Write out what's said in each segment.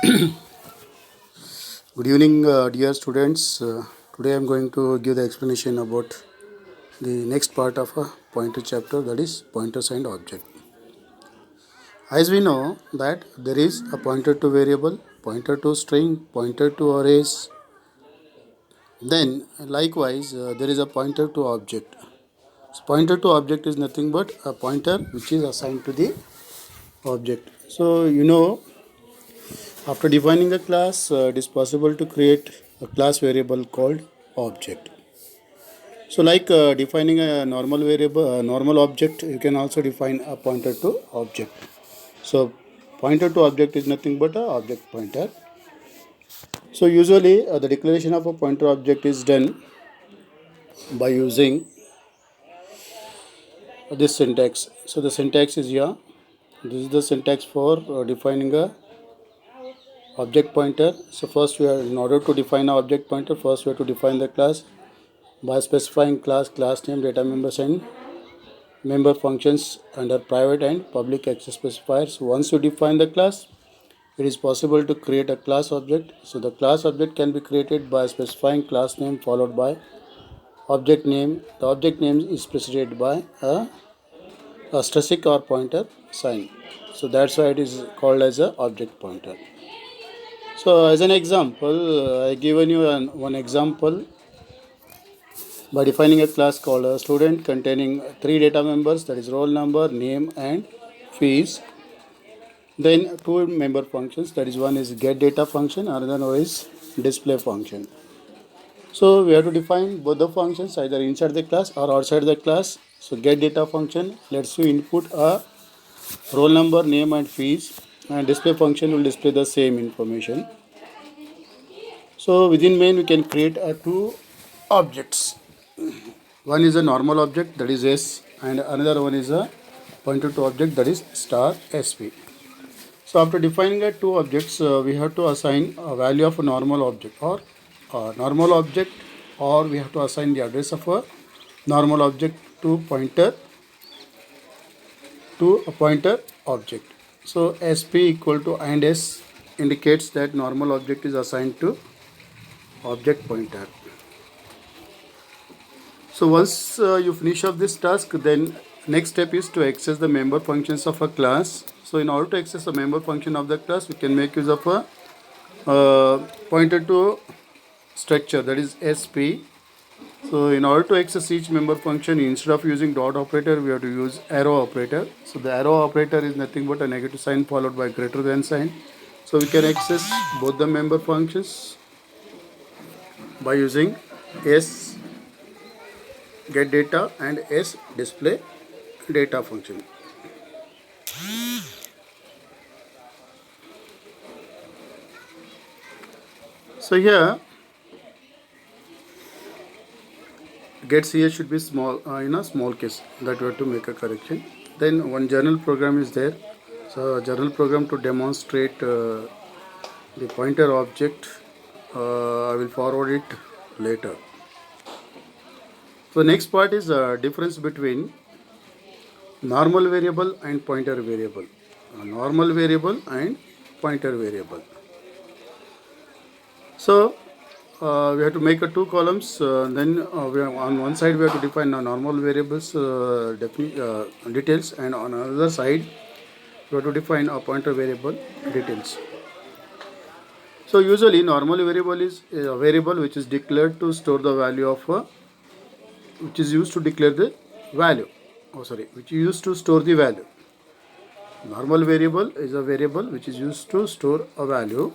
Good evening, dear students. Today I am going to give the explanation about the next part of a pointer chapter, that is pointers and object. As we know that there is a pointer to variable, pointer to string, pointer to arrays. Then likewise there is a pointer to object. So pointer to object is nothing but a pointer which is assigned to the object. So after defining a class, it is possible to create a class variable called object. So, like defining a normal variable, normal object, you can also define a pointer to object. So, pointer to object is nothing but a object pointer. So, usually the declaration of a pointer object is done by using this syntax. So, the syntax is here. This is the syntax for defining a object pointer. So, first in order to define a object pointer, first we have to define the class by specifying class name, data members, and member functions under private and public access specifiers. Once you define the class, it is possible to create a class object. So the class object can be created by specifying class name followed by object name. The object name is preceded by a asterisk or pointer sign. So that's why it is called as a object pointer. So as an example, I given you one example by defining a class called a student containing three data members, that is roll number, name, and fees. Then two member functions, that is one is get data function, another one is display function. So we have to define both the functions either inside the class or outside the class. So get data function lets you input a roll number, name, and fees, and display function will display the same information. So within main we can create two objects. One is a normal object, that is S, and another one is a pointer to object, that is star SP. So after defining two objects, we have to assign a value of a normal object or we have to assign the address of a normal object to a pointer object. So SP equal to and S indicates that normal object is assigned to object pointer. So once you finish up this task, then next step is to access the member functions of a class. So in order to access the member function of the class, we can make use of a pointer to structure, that is SP. So in order to access each member function, instead of using dot operator, we have to use arrow operator. So the arrow operator is nothing but a negative sign followed by greater than sign. So we can access both the member functions by using S get data and S display data function. So here get CS should be small in a small case, that we have to make a correction. Then one journal program is there. So journal program to demonstrate the pointer object, I will forward it later. So next part is difference between normal variable and pointer variable. Normal variable and pointer variable. So we have to make two columns. Then on one side we have to define normal variables details, and on another side we have to define a pointer variable details. So usually normal variable is a variable which is declared to store the value of which is used to declare the value. Which is used to store the value. Normal variable is a variable which is used to store a value,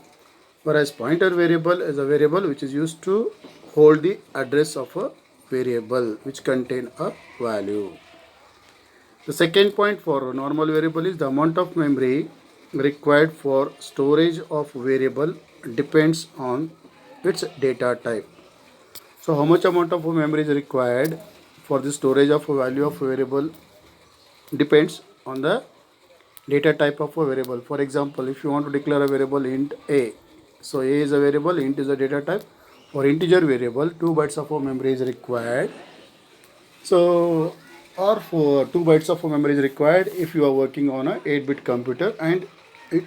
whereas pointer variable is a variable which is used to hold the address of a variable which contain a value. The second point for normal variable is the amount of memory required for storage of variable depends on its data type. So how much amount of memory is required for the storage of a value of a variable depends on the data type of a variable. For example, if you want to declare a variable int a, so a is a variable, int is a data type. For integer variable, 2 bytes of memory is required. So or for 2 bytes of memory is required if you are working on a 8-bit computer, and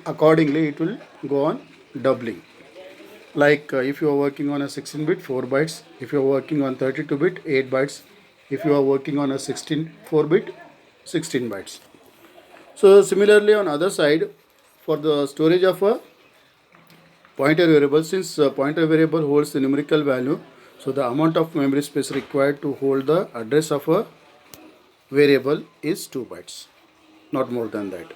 accordingly it will go on doubling. Like if you are working on a 16-bit, 4 bytes. If you are working on 32-bit, 8 bytes. If you are working on a 4-bit, 16 bytes. So similarly on other side, for the storage of a pointer variable, since pointer variable holds the numerical value, so the amount of memory space required to hold the address of a variable is 2 bytes, not more than that.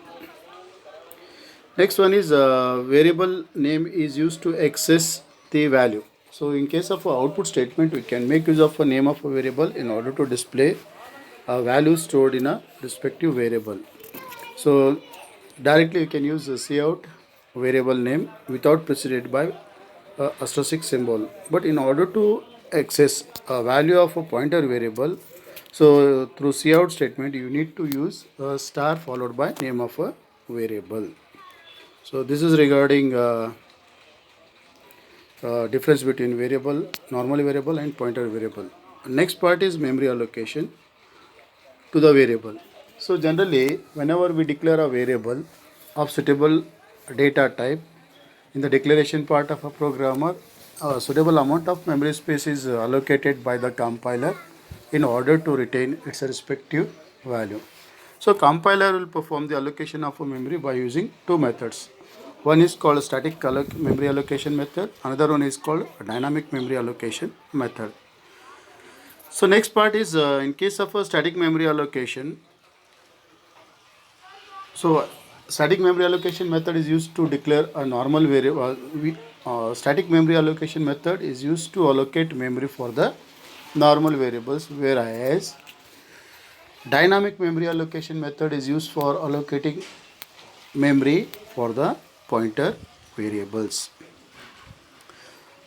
Next one is variable name is used to access the value. So in case of a output statement, we can make use of a name of a variable in order to display a value stored in a respective variable. So directly you can use the cout variable name without preceded by a asterisk symbol. But in order to access a value of a pointer variable, so through cout statement you need to use a star followed by name of a variable. So this is regarding difference between variable, normal variable and pointer variable. Next part is memory allocation to the variable. So generally, whenever we declare a variable of suitable data type, in the declaration part of a programmer, a suitable amount of memory space is allocated by the compiler in order to retain its respective value. So compiler will perform the allocation of a memory by using two methods. One is called static memory allocation method, another one is called dynamic memory allocation method. So next part is in case of a static memory allocation. So static memory allocation method is used to declare a normal variable. Static memory allocation method is used to allocate memory for the normal variables, whereas dynamic memory allocation method is used for allocating memory for the pointer variables.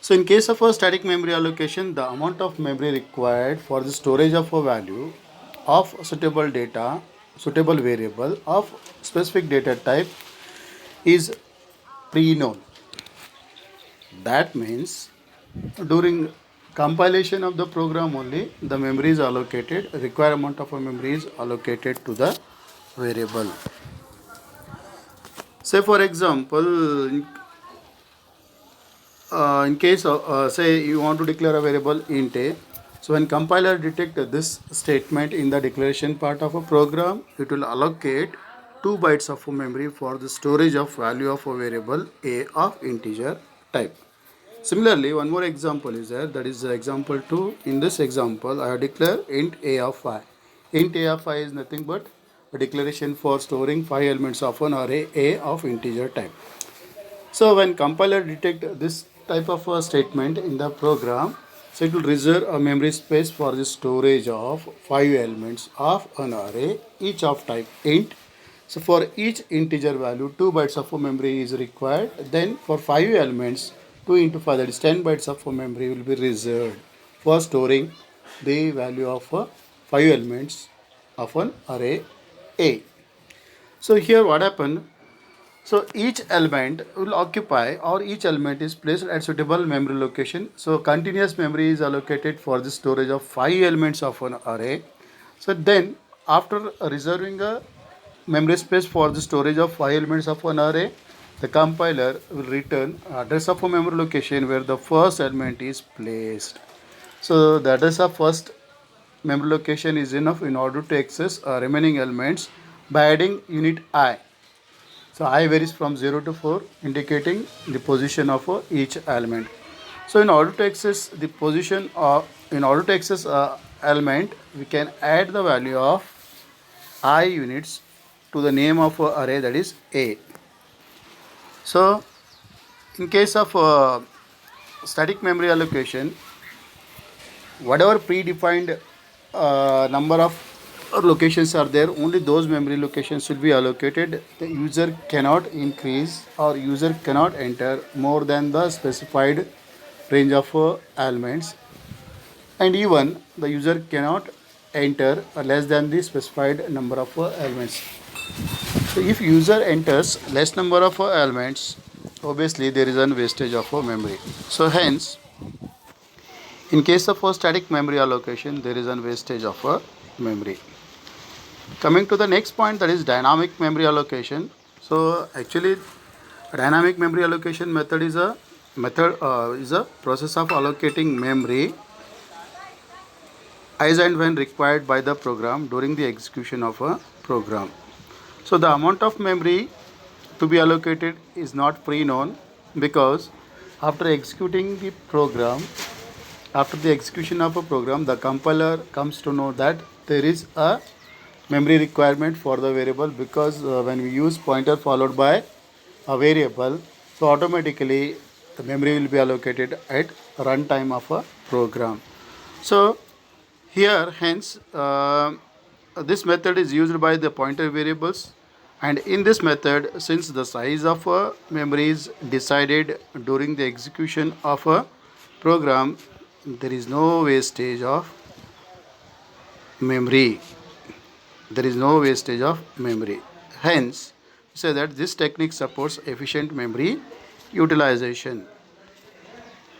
So in case of a static memory allocation, the amount of memory required for the storage of a value of suitable data, suitable variable of specific data type is pre-known. That means during compilation of the program only the memory is allocated, required amount of a memory is allocated to the variable. Say for example, in case of say you want to declare a variable int a, so when compiler detect this statement in the declaration part of a program, it will allocate 2 bytes of memory for the storage of value of a variable a of integer type. Similarly, one more example is there, that is example 2. In this example, I have declared int a of I. Int a of I is nothing but a declaration for storing 5 elements of an array a of integer type. So when compiler detect this type of a statement in the program, so it will reserve a memory space for the storage of 5 elements of an array, each of type int. So for each integer value, 2 bytes of memory is required. Then for 5 elements, 2 into 5, that is 10 bytes of memory will be reserved for storing the value of 5 elements of an array A. So here what happened? So each element will occupy, or each element is placed at suitable memory location. So continuous memory is allocated for the storage of 5 elements of an array. So then after reserving a memory space for the storage of 5 elements of an array, the compiler will return address of a memory location where the first element is placed. So the address of first memory location is enough in order to access remaining elements by adding unit I. So I varies from 0 to 4, indicating the position of each element. So in order to access the position of, in order to access element, we can add the value of I units to the name of array, that is A. So in case of static memory allocation, whatever predefined number of locations are there, only those memory locations should be allocated. The user cannot increase or user cannot enter more than the specified range of elements, and even the user cannot enter less than the specified number of elements. So if user enters less number of elements, obviously there is a wastage of memory. So hence, in case of a static memory allocation, there is a wastage of memory. Coming to the next point, that is dynamic memory allocation. So actually A dynamic memory allocation method is a process of allocating memory as and when required by the program during the execution of a program. So the amount of memory to be allocated is not pre-known, because after executing the program, after the execution of a program, the compiler comes to know that there is a memory requirement for the variable, because when we use pointer followed by a variable, so automatically the memory will be allocated at runtime of a program. So here, hence, this method is used by the pointer variables, and in this method, since the size of memory is decided during the execution of a program, there is no wastage of memory. There is no wastage of memory. Hence, say that this technique supports efficient memory utilization.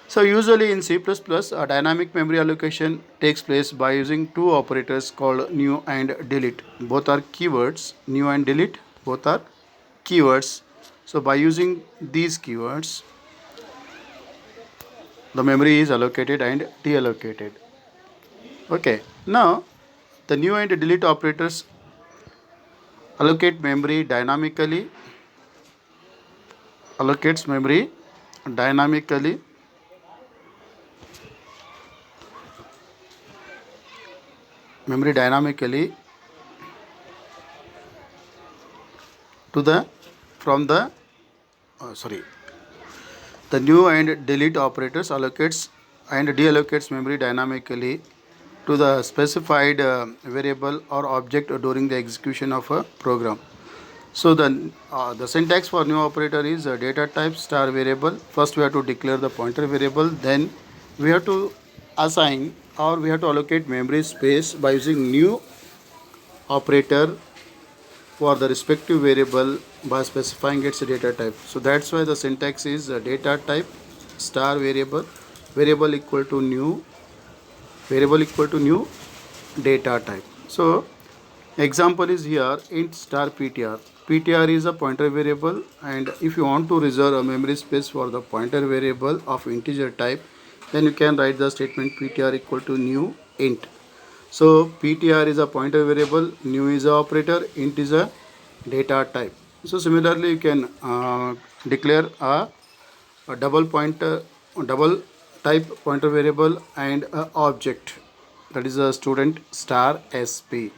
So usually in C++, a dynamic memory allocation takes place by using two operators called new and delete. Both are keywords. New and delete, both are keywords. So by using these keywords, the memory is allocated and deallocated. Okay. Now, the new and delete operators allocate memory dynamically. Allocates memory dynamically to the from the the new and delete operators allocates and deallocates memory dynamically to the specified variable or object during the execution of a program. So the syntax for new operator is data type star variable. First we have to declare the pointer variable, then we have to assign or we have to allocate memory space by using new operator for the respective variable by specifying its data type. So that's why the syntax is data type star variable equal to new data type. So example is here int star ptr. Ptr is a pointer variable, and if you want to reserve a memory space for the pointer variable of integer type, then you can write the statement ptr equal to new int. So ptr is a pointer variable, new is a operator, int is a data type. So similarly you can declare a double type pointer variable and a object, that is a student star sp.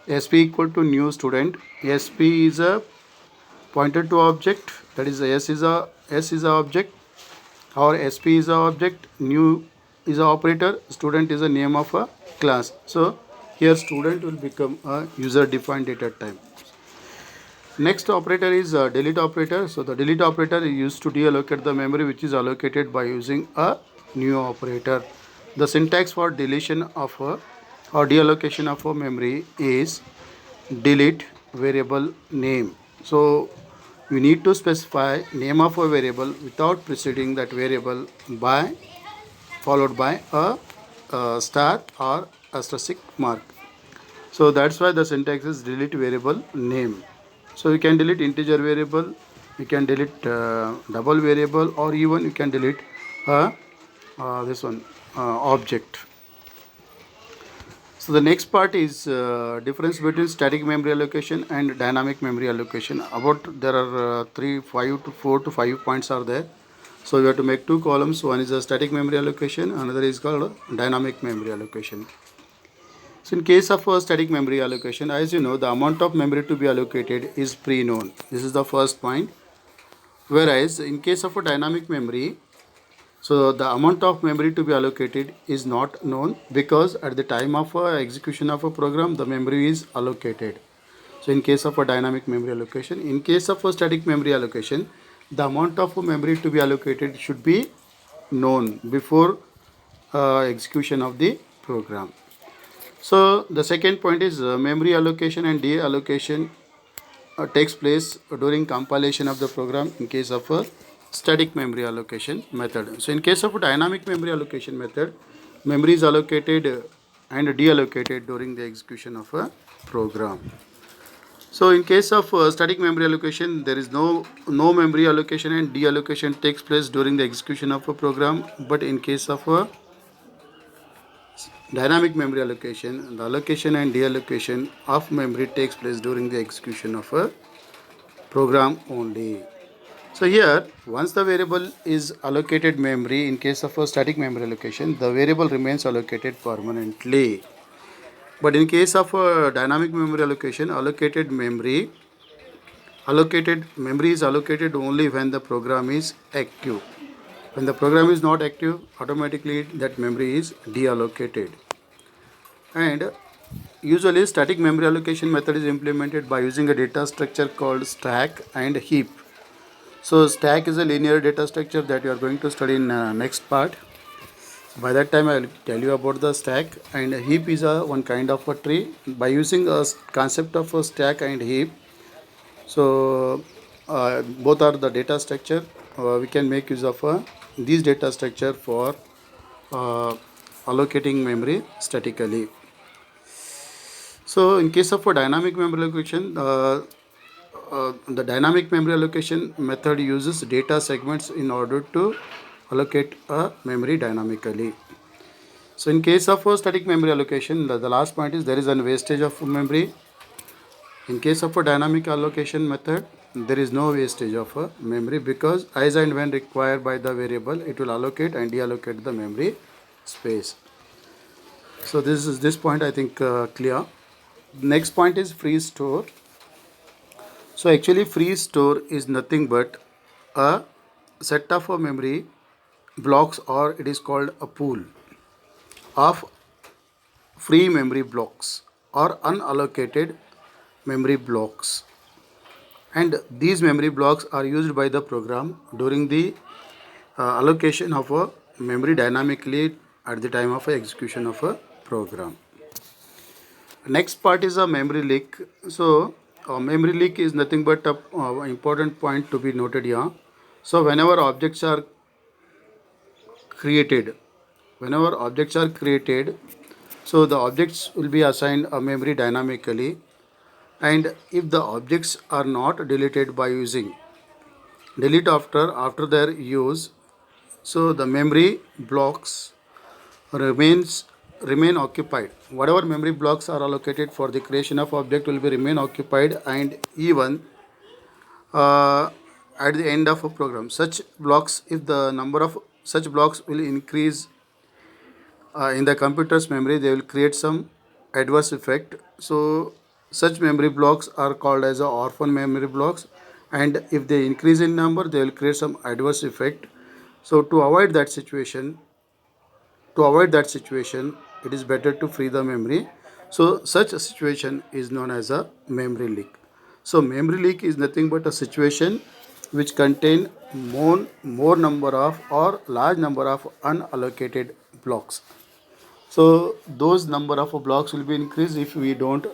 Sp equal to new student. Sp is a pointer to object, that is s is a object, or sp is a object, new is a operator, student is a name of a class. So here student will become a user defined data type. Next operator is delete operator. So the delete operator is used to deallocate the memory which is allocated by using a new operator. The syntax for deletion of a or deallocation of a memory is delete variable name. So we need to specify name of a variable without preceding that variable by followed by a star or asterisk mark. So that's why the syntax is delete variable name. So you can delete integer variable, you can delete double variable, or even you can delete object. So the next part is difference between static memory allocation and dynamic memory allocation. There are 4 to 5 points are there. So we have to make two columns. One is a static memory allocation, another is called dynamic memory allocation. So in case of a static memory allocation, as you know, the amount of memory to be allocated is pre-known. This is the first point. Whereas in case of a dynamic memory, so the amount of memory to be allocated is not known, because at the time of execution of a program, the memory is allocated. So in case of a dynamic memory allocation, in case of a static memory allocation, the amount of memory to be allocated should be known before execution of the program. So the second point is memory allocation and deallocation takes place during compilation of the program in case of a static memory allocation method. So in case of a dynamic memory allocation method, memory is allocated and deallocated during the execution of a program. So in case of static memory allocation, there is no memory allocation and deallocation takes place during the execution of a program. But in case of a dynamic memory allocation, the allocation and deallocation of memory takes place during the execution of a program only. So here, once the variable is allocated memory, in case of a static memory allocation, the variable remains allocated permanently. But in case of a dynamic memory allocation, allocated memory is allocated only when the program is active. When the program is not active, automatically that memory is deallocated. And usually static memory allocation method is implemented by using a data structure called stack and heap. So stack is a linear data structure that you are going to study in next part. By that time I will tell you about the stack, and heap is a one kind of a tree. By using a concept of a stack and heap, so both are the data structure. We can make use of these data structure for uh, allocating memory statically. So in case of a dynamic memory allocation, the dynamic memory allocation method uses data segments in order to allocate a memory dynamically. So in case of a static memory allocation, the last point is there is a wastage of memory. In case of a dynamic allocation method, there is no wastage of memory, because as and when required by the variable, it will allocate and deallocate the memory space. So this point I think clear. Next point is free store. So actually free store is nothing but a set of memory blocks, or it is called a pool of free memory blocks or unallocated memory blocks. And these memory blocks are used by the program during the allocation of a memory dynamically at the time of execution of a program. Next part is a memory leak. So memory leak is nothing but a important point to be noted here. So created whenever objects are created, so the objects will be assigned a memory dynamically, and if the objects are not deleted by using delete after their use, so the memory blocks remains remain occupied. Whatever memory blocks are allocated for the creation of object will be remain occupied, and even uh, at the end of a program, such blocks, if the number of such blocks will increase in the computer's memory, they will create some adverse effect. So such memory blocks are called as a orphan memory blocks, and if they increase in number, they will create some adverse effect. So to avoid that situation, it is better to free the memory. So such a situation is known as a memory leak. So memory leak is nothing but a situation which contain more number of or large number of unallocated blocks. So those number of blocks will be increased if we don't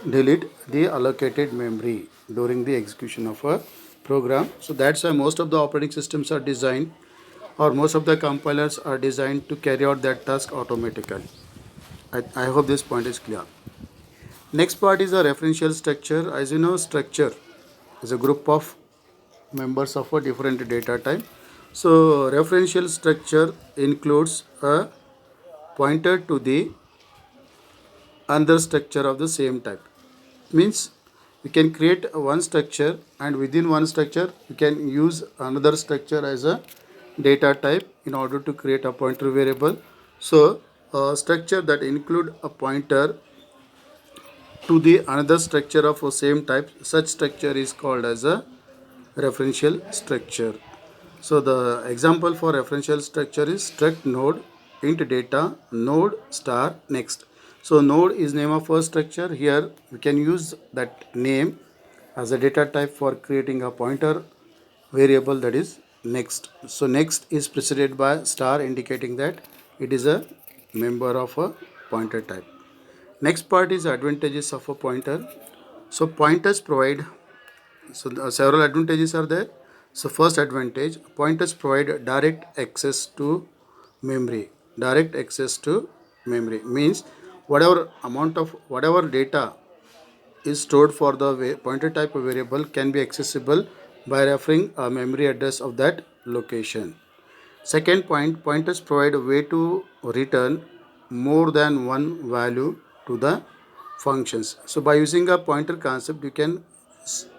delete the allocated memory during the execution of a program. So that's why most of the operating systems are designed, or most of the compilers are designed to carry out that task automatically. I hope this point is clear. Next part is a referential structure. As you know, structure is a group of members of a different data type. So referential structure includes a pointer to the another structure of the same type. Means we can create one structure, and within one structure we can use another structure as a data type in order to create a pointer variable. So a structure that include a pointer to the another structure of the same type, such structure is called as a referential structure. So the example for referential structure is struct node int data node star next. So node is name of a structure. Here we can use that name as a data type for creating a pointer variable, that is next. So next is preceded by star, indicating that it is a member of a pointer type. Next part is advantages of a pointer. So pointers provide, several advantages are there. So first advantage, pointers provide direct access to memory. Direct access to memory means whatever data is stored for the pointer type variable can be accessible by referring a memory address of that location. Second point, pointers provide a way to return more than one value to the functions. So by using a pointer concept, you can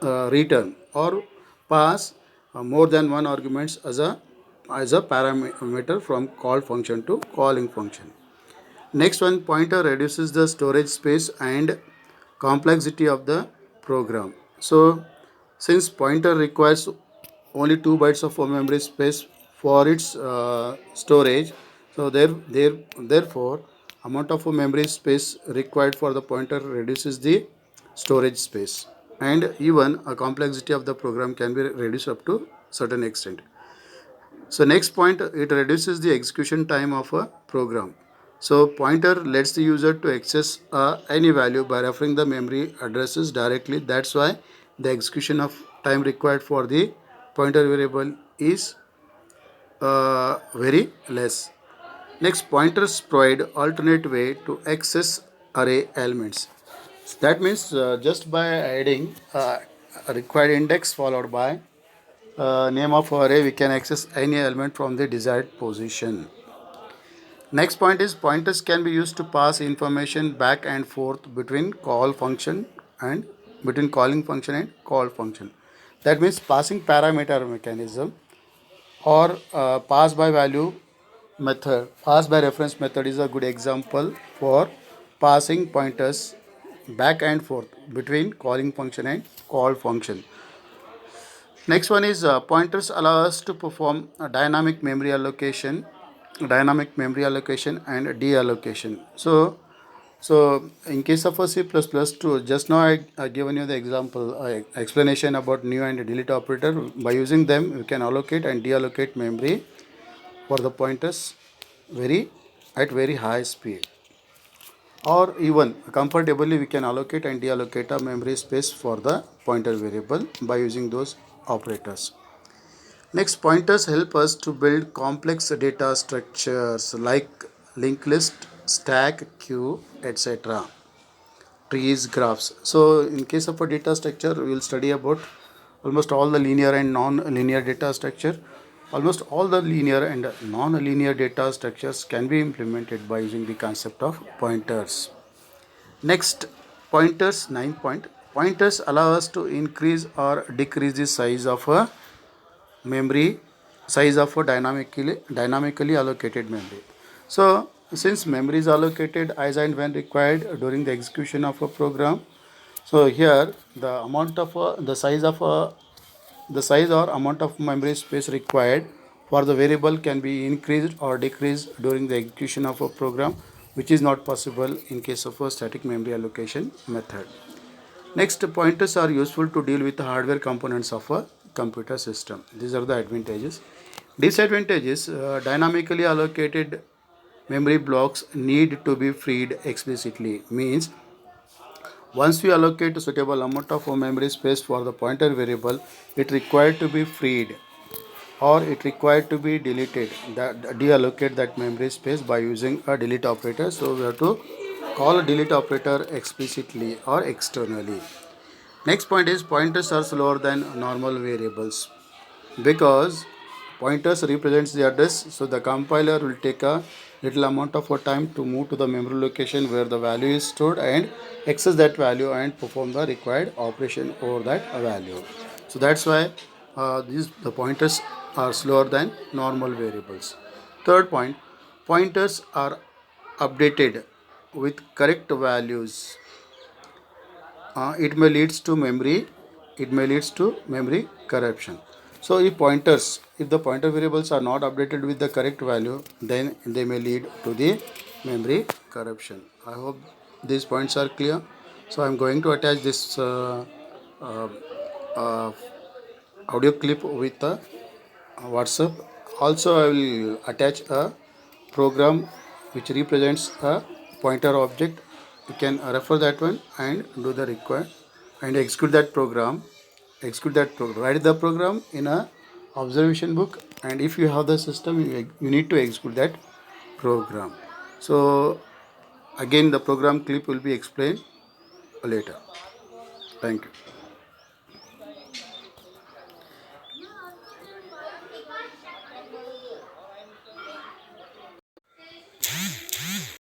return or pass more than one arguments as a parameter from call function to calling function. Next one, pointer reduces the storage space and complexity of the program. So since pointer requires only 2 bytes of memory space for its storage, so therefore amount of memory space required for the pointer reduces the storage space, and even a complexity of the program can be reduced up to certain extent. So next point, it reduces the execution time of a program. So pointer lets the user to access any value by referring the memory addresses directly. That's why the execution of time required for the pointer variable is very less. Next, pointers provide alternate way to access array elements. That means just by adding a required index followed by name of array, we can access any element from the desired position. Next point is pointers can be used to pass information back and forth between calling function and call function. That means passing parameter mechanism or pass by value method. Pass by reference method is a good example for passing pointers back and forth between calling function and call function. Next one is pointers allow us to perform a dynamic memory allocation and deallocation. So in case of a C++, just now I given you the example, explanation about new and delete operator. By using them, you can allocate and deallocate memory for the pointers at very high speed, or even comfortably we can allocate and deallocate a memory space for the pointer variable by using those operators. Next, pointers help us to build complex data structures like linked list, stack, queue, etc. Trees, graphs. So in case of a data structure, we will study about almost all the linear and non-linear data structure. Almost all the linear and non-linear data structures can be implemented by using the concept of pointers. Next, pointers, 9 point. Pointers allow us to increase or decrease the memory size of a dynamically allocated memory. So since memory is allocated as and when required during the execution of a program, so here the size or amount of memory space required for the variable can be increased or decreased during the execution of a program, which is not possible in case of a static memory allocation method. Next, pointers are useful to deal with the hardware components of a computer system. These are the advantages. Disadvantages, dynamically allocated memory blocks need to be freed explicitly. Means once we allocate a suitable amount of memory space for the pointer variable, it required to be freed or it required to be deleted, deallocate that memory space by using a delete operator. So we have to call a delete operator explicitly or externally. Next point is pointers are slower than normal variables because pointers represents the address, so the compiler will take a little amount of time to move to the memory location where the value is stored and access that value and perform the required operation over that value. So that's why the pointers are slower than normal variables. Third point, pointers are updated with correct values. It may leads to memory corruption. So if the pointer variables are not updated with the correct value, then they may lead to the memory corruption. I hope these points are clear. So I'm going to attach this uh, uh, audio clip with the WhatsApp. Also I will attach a program which represents a pointer object. You can refer that one and do the required and execute that program, write the program in a observation book, and if you have the system, you need to execute that program. So again the program clip will be explained later. Thank you.